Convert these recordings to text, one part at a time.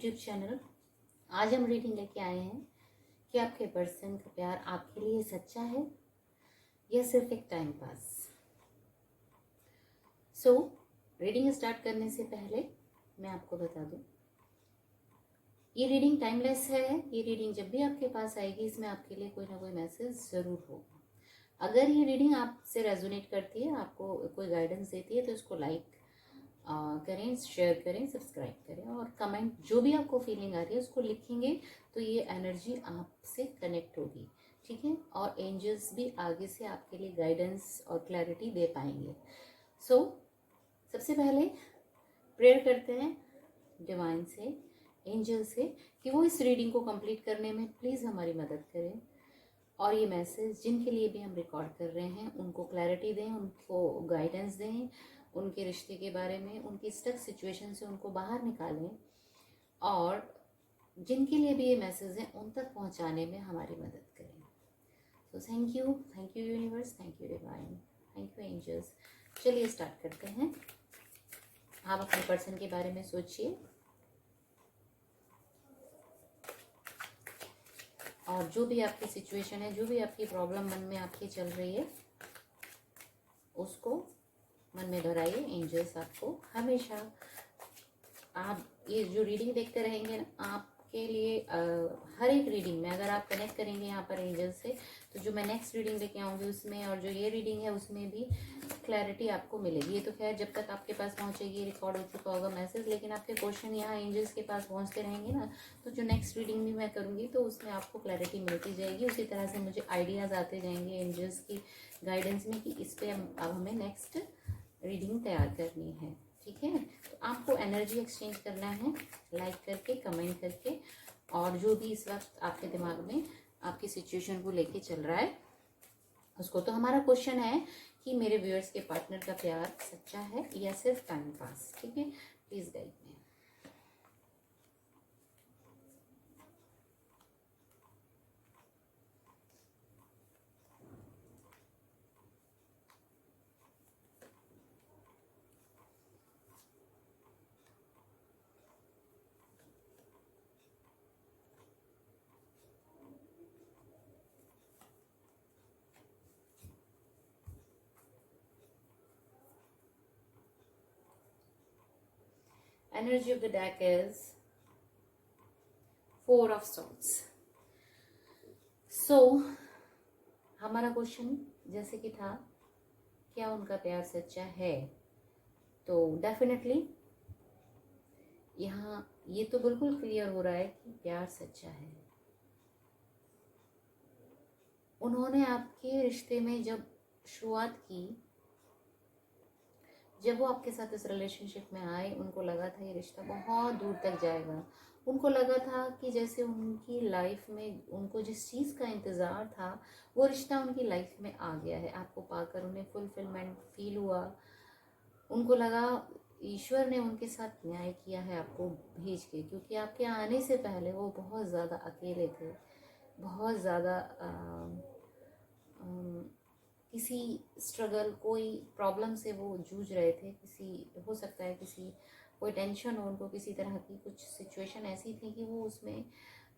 YouTube channel. आज हम reading लेके आए हैं कि आपके पर्सन का प्यार आपके लिए सच्चा है या सिर्फ एक टाइम पास। रीडिंग स्टार्ट करने से पहले मैं आपको बता दूं, ये रीडिंग टाइमलेस है। ये रीडिंग जब भी आपके पास आएगी इसमें आपके लिए कोई ना कोई मैसेज ज़रूर होगा। अगर ये रीडिंग आपसे रेजोनेट करती है, आपको कोई गाइडेंस देती है, तो इसको लाइक करें, शेयर करें, सब्सक्राइब करें और कमेंट जो भी आपको फीलिंग आ रही है उसको लिखेंगे तो ये एनर्जी आपसे कनेक्ट होगी, ठीक है। और एंजल्स भी आगे से आपके लिए गाइडेंस और क्लैरिटी दे पाएंगे। सबसे पहले प्रेयर करते हैं डिवाइन से, एंजल से, कि वो इस रीडिंग को कंप्लीट करने में प्लीज़ हमारी मदद करें और ये मैसेज जिनके लिए भी हम रिकॉर्ड कर रहे हैं उनको क्लैरिटी दें, उनको गाइडेंस दें, उनके रिश्ते के बारे में, उनकी स्टक सिचुएशन से उनको बाहर निकालें और जिनके लिए भी ये मैसेज हैं उन तक पहुंचाने में हमारी मदद करें। Thank you universe, thank you divine, thank you angels. चलिए स्टार्ट करते हैं। आप अपने पर्सन के बारे में सोचिए और जो भी आपकी सिचुएशन है, जो भी आपकी प्रॉब्लम मन में आपकी चल रही है, उसको मन में दोहराइए। एंजल्स आपको हमेशा, आप ये जो रीडिंग देखते रहेंगे ना, आपके लिए हर एक रीडिंग में अगर आप कनेक्ट करेंगे यहाँ पर एंजल से, तो जो मैं नेक्स्ट रीडिंग लेके आऊँगी उसमें और जो ये रीडिंग है उसमें भी क्लैरिटी आपको मिलेगी। ये तो खैर जब तक आपके पास पहुँचेगी रिकॉर्ड हो चुका होगा मैसेज, लेकिन आपके क्वेश्चन यहाँ एंजल्स के पास पहुँचते रहेंगे ना, तो जो नेक्स्ट रीडिंग भी मैं करूँगी तो उसमें आपको क्लैरिटी मिलती जाएगी। उसी तरह से मुझे आइडियाज़ आते जाएंगे एंजल्स की गाइडेंस में कि इस पर अब हमें नेक्स्ट रीडिंग तैयार करनी है, ठीक है। तो आपको एनर्जी एक्सचेंज करना है लाइक करके, कमेंट करके, और जो भी इस वक्त आपके दिमाग में आपकी सिचुएशन को लेके चल रहा है उसको। तो हमारा क्वेश्चन है कि मेरे व्यूअर्स के पार्टनर का प्यार सच्चा है या सिर्फ टाइम पास, ठीक है। Please guide me. Energy of the deck is Four of Swords. हमारा क्वेश्चन जैसे कि था, क्या उनका प्यार सच्चा है? तो डेफिनेटली यहाँ ये तो बिल्कुल क्लियर हो रहा है कि प्यार सच्चा है। उन्होंने आपके रिश्ते में जब शुरुआत की, जब वो आपके साथ इस रिलेशनशिप में आए, उनको लगा था ये रिश्ता बहुत दूर तक जाएगा। उनको लगा था कि जैसे उनकी लाइफ में उनको जिस चीज़ का इंतज़ार था वो रिश्ता उनकी लाइफ में आ गया है। आपको पाकर उन्हें फुलफिलमेंट फील हुआ। उनको लगा ईश्वर ने उनके साथ न्याय किया है आपको भेज के, क्योंकि आपके आने से पहले वो बहुत ज़्यादा अकेले थे, बहुत ज़्यादा किसी स्ट्रगल, कोई प्रॉब्लम से वो जूझ रहे थे। किसी, हो सकता है किसी, कोई टेंशन हो उनको, किसी तरह की कुछ सिचुएशन ऐसी थी कि वो उसमें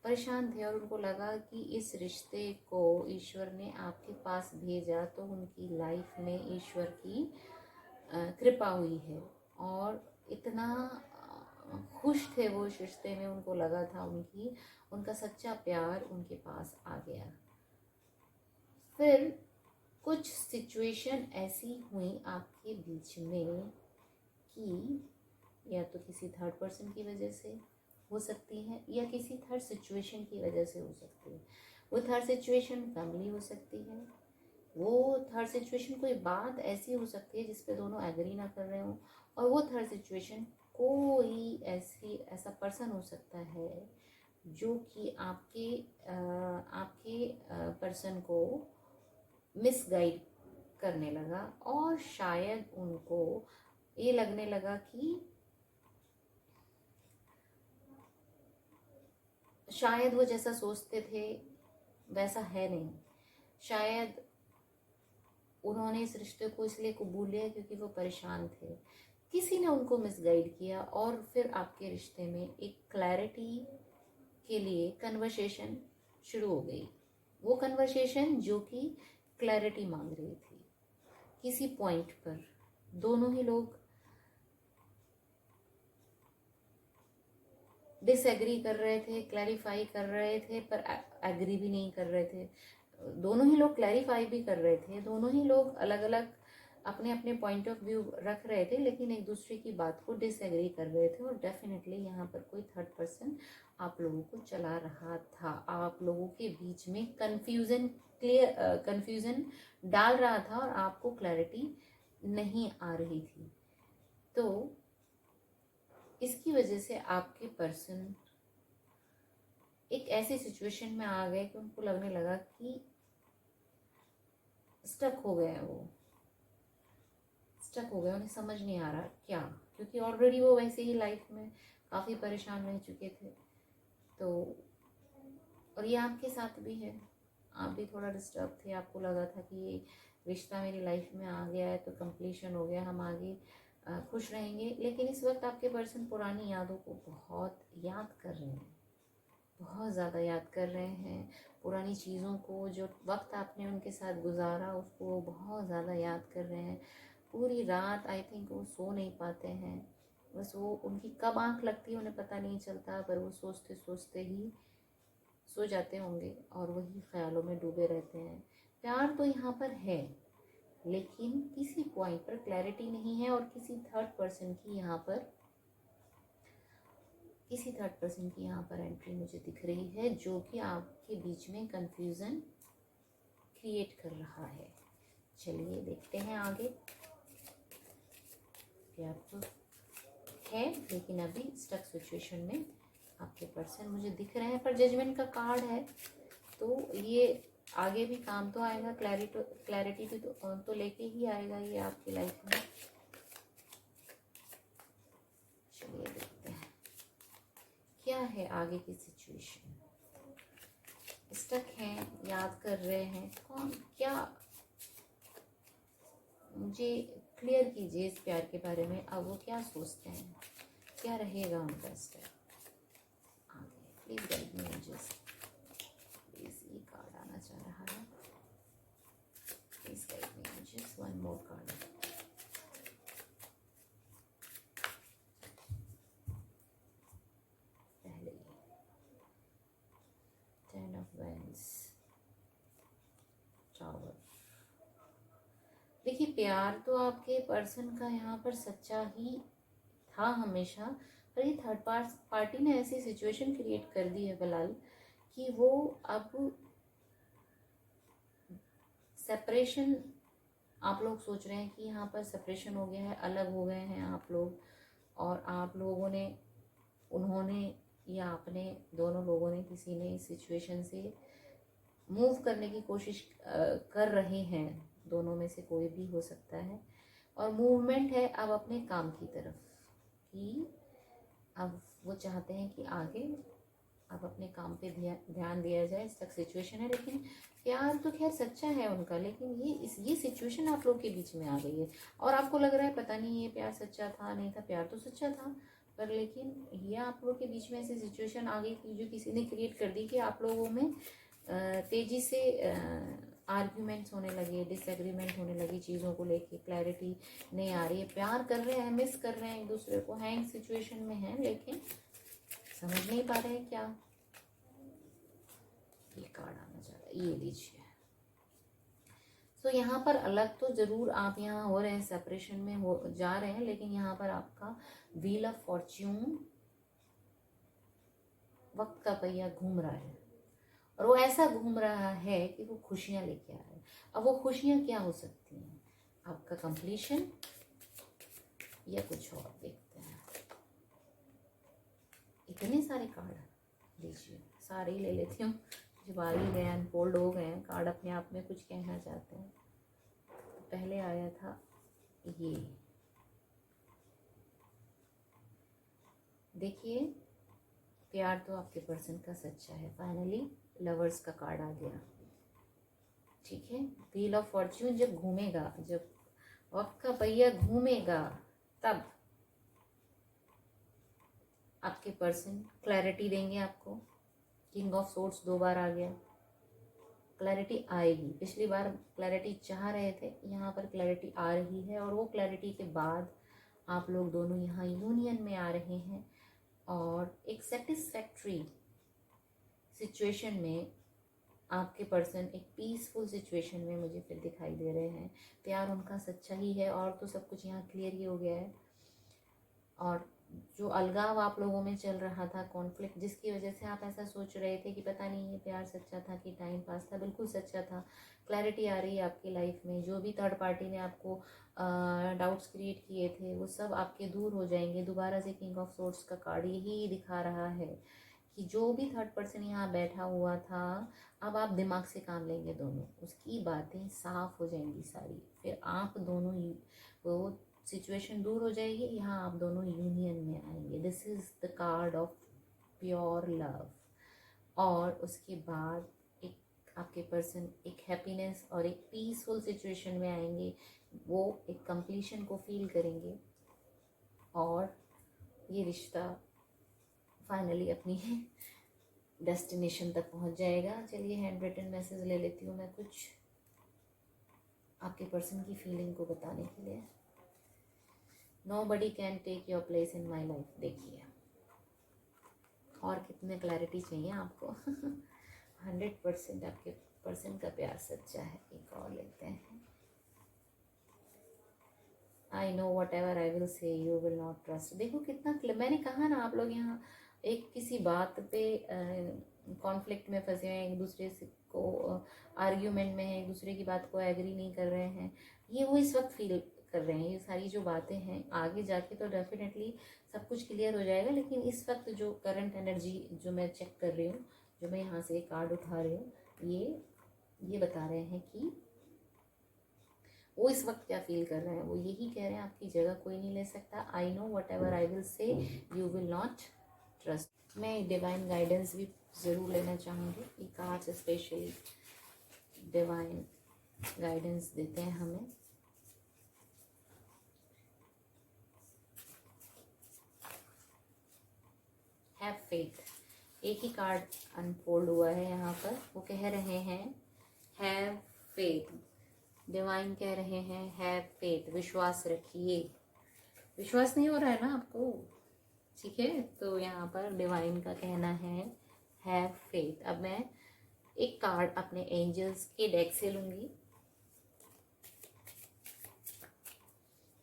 परेशान थे और उनको लगा कि इस रिश्ते को ईश्वर ने आपके पास भेजा तो उनकी लाइफ में ईश्वर की कृपा हुई है। और इतना खुश थे वो इस रिश्ते में, उनको लगा था उनका सच्चा प्यार उनके पास आ गया। फिर कुछ सिचुएशन ऐसी हुई आपके बीच में कि या तो किसी थर्ड पर्सन की वजह से हो सकती है या किसी थर्ड सिचुएशन की वजह से हो सकती है। वो थर्ड सिचुएशन फैमिली हो सकती है, वो थर्ड सिचुएशन कोई बात ऐसी हो सकती है जिस पे दोनों एग्री ना कर रहे हो, और वो थर्ड सिचुएशन कोई ऐसा पर्सन हो सकता है जो कि आपके पर्सन को मिसगाइड करने लगा, और शायद उनको ये लगने लगा कि शायद वो जैसा सोचते थे वैसा है नहीं। शायद उन्होंने इस रिश्ते को इसलिए कबूल लिया क्योंकि वो परेशान थे किसी ने उनको मिसगाइड किया और फिर आपके रिश्ते में एक क्लैरिटी के लिए कन्वर्सेशन शुरू हो गई। वो कन्वर्सेशन जो कि क्लैरिटी मांग रही थी किसी पॉइंट पर। दोनों ही लोग डिसएग्री कर रहे थे, क्लैरिफाई कर रहे थे, पर एग्री भी नहीं कर रहे थे। दोनों ही लोग क्लैरिफाई भी कर रहे थे, दोनों ही लोग अलग अलग अपने अपने पॉइंट ऑफ व्यू रख रहे थे, लेकिन एक दूसरे की बात को डिसएग्री कर रहे थे। और डेफिनेटली यहाँ पर कोई थर्ड पर्सन आप लोगों को चला रहा था, आप लोगों के बीच में कंफ्यूजन डाल रहा था और आपको क्लैरिटी नहीं आ रही थी। तो इसकी वजह से आपके पर्सन एक ऐसी सिचुएशन में आ गए कि उनको लगने लगा कि स्टक हो गए, उन्हें समझ नहीं आ रहा क्या, क्योंकि ऑलरेडी वो वैसे ही लाइफ में काफ़ी परेशान रह चुके थे। तो और ये आपके साथ भी है, आप भी थोड़ा डिस्टर्ब थे, आपको लगा था कि ये रिश्ता मेरी लाइफ में आ गया है तो कंप्लीशन हो गया, हम आगे खुश रहेंगे। लेकिन इस वक्त आपके पर्सन पुरानी यादों को बहुत याद कर रहे हैं, बहुत ज़्यादा याद कर रहे हैं। पुरानी चीज़ों को, जो वक्त आपने उनके साथ गुजारा, उसको बहुत ज़्यादा याद कर रहे हैं। पूरी रात आई थिंक वो सो नहीं पाते हैं, बस वो उनकी कब आंख लगती है उन्हें पता नहीं चलता, पर वो सोचते सोचते ही सो जाते होंगे और वही ख्यालों में डूबे रहते हैं। प्यार तो यहाँ पर है, लेकिन किसी पॉइंट पर क्लैरिटी नहीं है और किसी थर्ड पर्सन की यहाँ पर एंट्री मुझे दिख रही है, जो कि आपके बीच में कंफ्यूजन क्रिएट कर रहा है। चलिए देखते हैं आगे। प्यार तो है, लेकिन अभी स्टक सिचुएशन में आपके पर्सन मुझे दिख रहे हैं, पर जजमेंट का कार्ड है, तो ये आगे भी काम तो आएगा, क्लैरिटी भी तो लेके ही आएगा ये आपकी लाइफ में। चलिए देखते हैं क्या है आगे की सिचुएशन। स्टक हैं, याद कर रहे हैं, कौन क्या, मुझे क्लियर कीजिए इस प्यार के बारे में। अब वो क्या सोचते हैं, क्या रहेगा उनका स्टेप आगे। Please guide me angels, please ये कार्ड आना चाह रहा है, please guide me angels, one more card. पहले 10 ऑफ वैंड्स, टावर। देखिए प्यार तो आपके पर्सन का यहाँ पर सच्चा ही था हमेशा, पर ये थर्ड पार्टी ने ऐसी सिचुएशन क्रिएट कर दी है फिलहाल कि वो अब सेपरेशन, आप लोग सोच रहे हैं कि यहाँ पर सेपरेशन हो गया है, अलग हो गए हैं आप लोग, और आप लोगों ने, उन्होंने या आपने, दोनों लोगों ने, किसी ने इस सिचुएशन से मूव करने की कोशिश कर रहे हैं, दोनों में से कोई भी हो सकता है। और मूवमेंट है अब अपने काम की तरफ, कि अब वो चाहते हैं कि आगे अब अपने काम पे ध्यान दिया जाए। इस तक सिचुएशन है, लेकिन प्यार तो खैर सच्चा है उनका, लेकिन ये सिचुएशन आप लोग के बीच में आ गई है और आपको लग रहा है पता नहीं ये प्यार सच्चा था नहीं था। प्यार तो सच्चा था, पर लेकिन ये आप लोग के बीच में ऐसी सिचुएशन आ गई कि जो किसी ने क्रिएट कर दी कि आप लोगों में तेजी से आर्ग्यूमेंट्स होने लगे, डिसएग्रीमेंट होने लगी, चीज़ों को लेके क्लैरिटी नहीं आ रही है। प्यार कर रहे हैं, मिस कर रहे हैं एक दूसरे को, हैंग सिचुएशन में हैं, लेकिन समझ नहीं पा रहे हैं क्या। ये कार्ड आना चाह रहा है, ये लीजिए। तो यहाँ पर अलग तो जरूर आप यहाँ हो रहे हैं, सेपरेशन में हो जा रहे हैं, लेकिन यहाँ पर आपका व्हील ऑफ फॉर्च्यून, वक्त का पहिया घूम रहा है, और वो ऐसा घूम रहा है कि वो खुशियाँ लेके आ रहा है। अब वो खुशियाँ क्या हो सकती हैं, आपका कंप्लीशन या कुछ और, देखते हैं। इतने सारे कार्ड लीजिए, सारे ही ले लेती हूँ, जब आ ही गए, अनफोल्ड हो गए हैं कार्ड, अपने आप में कुछ कहना चाहते हैं। तो पहले आया था ये, देखिए प्यार तो आपके पर्सन का सच्चा है। फाइनली लवर्स का कार्ड आ गया, ठीक है। व्हील ऑफ फॉर्च्यून जब घूमेगा, जब वक्त का पहिया घूमेगा, तब आपके पर्सन क्लैरिटी देंगे आपको। किंग ऑफ सोर्ड्स 2 बार आ गया, क्लैरिटी आएगी। पिछली बार क्लैरिटी चाह रहे थे, यहाँ पर क्लैरिटी आ रही है, और वो क्लैरिटी के बाद आप लोग दोनों यहाँ यूनियन में आ रहे हैं और एक सेटिस्फैक्ट्री सिचुएशन में आपके पर्सन एक पीसफुल सिचुएशन में मुझे फिर दिखाई दे रहे हैं। प्यार उनका सच्चा ही है, और तो सब कुछ यहाँ क्लियर ही हो गया है। और जो अलगाव आप लोगों में चल रहा था, कॉन्फ्लिक्ट, जिसकी वजह से आप ऐसा सोच रहे थे कि पता नहीं ये प्यार सच्चा था कि टाइम पास था, बिल्कुल सच्चा था। क्लैरिटी आ रही है आपकी लाइफ में। जो भी थर्ड पार्टी ने आपको डाउट्स क्रिएट किए थे वो सब आपके दूर हो जाएंगे। दोबारा से किंग ऑफ सोर्ड्स का कार्ड यही दिखा रहा है कि जो भी थर्ड पर्सन यहाँ बैठा हुआ था, अब आप दिमाग से काम लेंगे दोनों, उसकी बातें साफ हो जाएंगी सारी, फिर आप दोनों वो सिचुएशन दूर हो जाएगी, यहाँ आप दोनों यूनियन में आएंगे। This is the card of pure love. और उसके बाद एक आपके पर्सन एक हैप्पीनेस और एक पीसफुल सिचुएशन में आएंगे। वो एक कंप्लीशन को फील करेंगे और ये रिश्ता फाइनली अपनी डेस्टिनेशन तक पहुंच जाएगा। चलिए हैंड रिटन मैसेज ले लेती हूँ मैं कुछ आपके पर्सन की फीलिंग को बताने के लिए। Nobody can take your place in my life। देखिए और कितने क्लैरिटी चाहिए आपको 100% आपके पर्सन का प्यार सच्चा है। एक और लेते हैं। I know whatever I will say you will not trust। देखो कितना मैंने कहा ना, आप लोग यहाँ एक किसी बात पे कॉन्फ्लिक्ट में फंसे हैं, एक दूसरे से को आर्ग्यूमेंट में है, एक दूसरे की बात को एग्री नहीं कर रहे हैं। ये वो इस वक्त फील कर रहे हैं। ये सारी जो बातें हैं आगे जाके तो डेफिनेटली सब कुछ क्लियर हो जाएगा, लेकिन इस वक्त जो करंट एनर्जी जो मैं चेक कर रही हूँ, जो मैं यहाँ से कार्ड उठा रही हूँ, ये बता रहे हैं कि वो इस वक्त क्या फील कर रहे हैं। वो यही कह रहे हैं आपकी जगह कोई नहीं ले सकता। I know what ever I will say you will not trust. मैं डिवाइन गाइडेंस भी ज़रूर लेना चाहूँगी। ये कार्ड्स स्पेशली डिवाइन गाइडेंस देते हैं हमें। हैव फेथ, एक ही कार्ड अनफोल्ड हुआ है यहाँ पर। वो कह रहे हैं हैव फेथ, डिवाइन कह रहे हैं हैव फेथ, विश्वास रखिए। विश्वास नहीं हो रहा है ना आपको, ठीक है, तो यहाँ पर डिवाइन का कहना है हैव फेथ। अब मैं एक कार्ड अपने एंजल्स के डेक से लूंगी।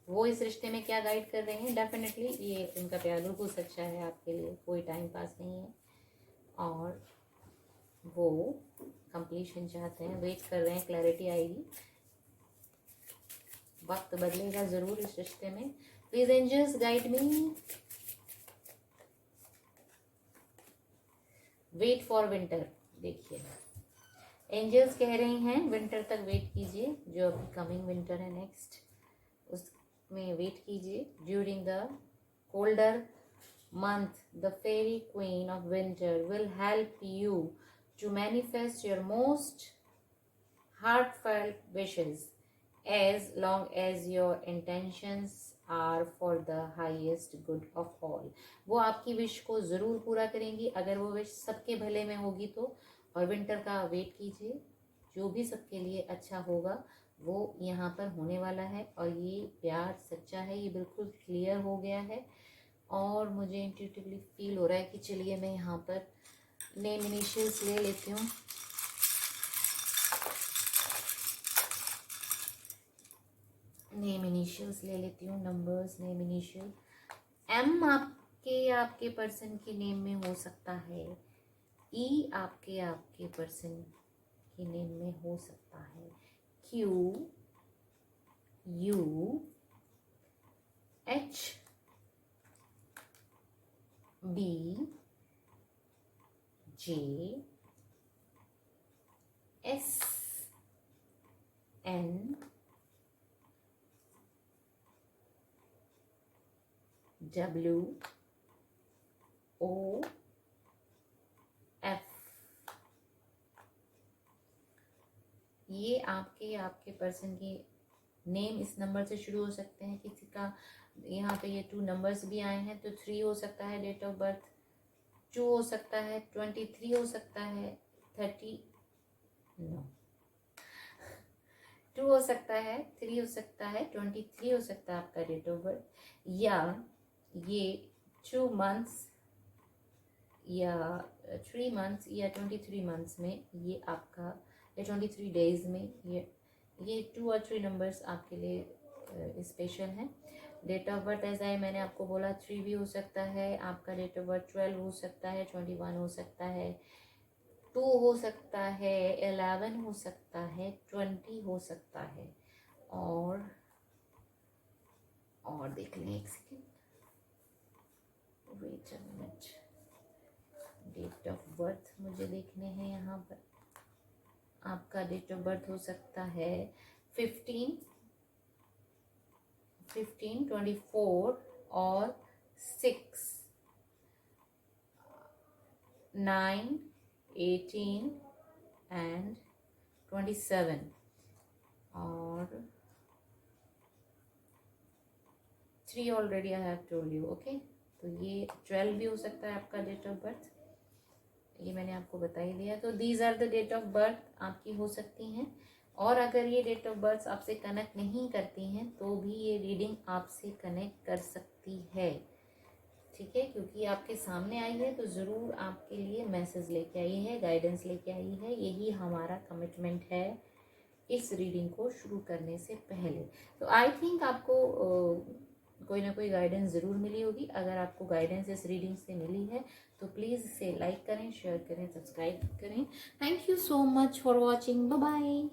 वो इस रिश्ते में क्या गाइड कर रहे हैं। डेफिनेटली ये उनका प्यार बिल्कुल सच्चा है आपके लिए, कोई टाइम पास नहीं है, और वो कंप्लीशन चाहते हैं, वेट कर रहे हैं, क्लैरिटी आएगी, वक्त बदलेगा ज़रूर इस रिश्ते में। Please angels guide me. Wait for winter. देखिए एंजल्स कह रहे हैं विंटर तक वेट कीजिए, जो अभी कमिंग विंटर है नेक्स्ट, उसमें वेट कीजिए। During the colder month the fairy queen of winter will help you to manifest your most heartfelt wishes as long as your intentions are for the highest good of all। वो आपकी wish को ज़रूर पूरा करेंगी अगर वो wish सबके भले में होगी तो। और विंटर का वेट कीजिए, जो भी सबके लिए अच्छा होगा वो यहाँ पर होने वाला है। और ये प्यार सच्चा है, ये बिल्कुल क्लियर हो गया है। और मुझे इंट्यूटिवली फील हो रहा है कि चलिए मैं यहाँ पर नेम इनिशियल्स ले लेती हूँ। नेम इनिशियल्स ले लेती हूँ, नंबर्स, नेम इनिशियल। एम आपके पर्सन के नेम में हो सकता है। ई आपके पर्सन के नेम में हो सकता है। Q, U, H, B, J, S, N, W, O, F. ये आपके पर्सन की नेम इस नंबर से शुरू हो सकते हैं, किसी का यहाँ पे ये 2 नंबर्स भी आए हैं तो 3 हो सकता है डेट ऑफ बर्थ, 2 हो सकता है, 23 हो सकता है, 30 नो 2 हो सकता है, 3 हो सकता है, 23 हो सकता है आपका डेट ऑफ बर्थ, या ये 2 मंथ्स या 3 मंथ्स या 23 मंथ्स में ये आपका, या 23 डेज में ये 2 और 3 नंबर्स आपके लिए स्पेशल हैं। डेट ऑफ बर्थ ऐसा है, मैंने आपको बोला 3 भी हो सकता है, आपका डेट ऑफ बर्थ 12 हो सकता है, 21 हो सकता है, 2 हो सकता है, 11 हो सकता है, 20 हो सकता है, और देख लें एक second, wait a minute, date of birth मुझे देखने हैं यहाँ पर। आपका डेट ऑफ बर्थ हो सकता है 15, 24 और 6, 9, 18 एंड 27 और 3 already I have told you. Okay, तो ये 12 भी हो सकता है आपका डेट ऑफ बर्थ, ये मैंने आपको बता ही दिया। तो these are the date of birth आपकी हो सकती हैं, और अगर ये डेट ऑफ बर्थ आपसे कनेक्ट नहीं करती हैं तो भी ये रीडिंग आपसे कनेक्ट कर सकती है, ठीक है, क्योंकि आपके सामने आई है तो ज़रूर आपके लिए मैसेज लेके आई है, गाइडेंस लेके आई है। यही हमारा कमिटमेंट है इस रीडिंग को शुरू करने से पहले। तो आई थिंक आपको कोई ना कोई गाइडेंस ज़रूर मिली होगी। अगर आपको गाइडेंस इस रीडिंग से मिली है तो प्लीज़ इसे लाइक करें, शेयर करें, सब्सक्राइब करें। Thank you so much for watching, bye bye.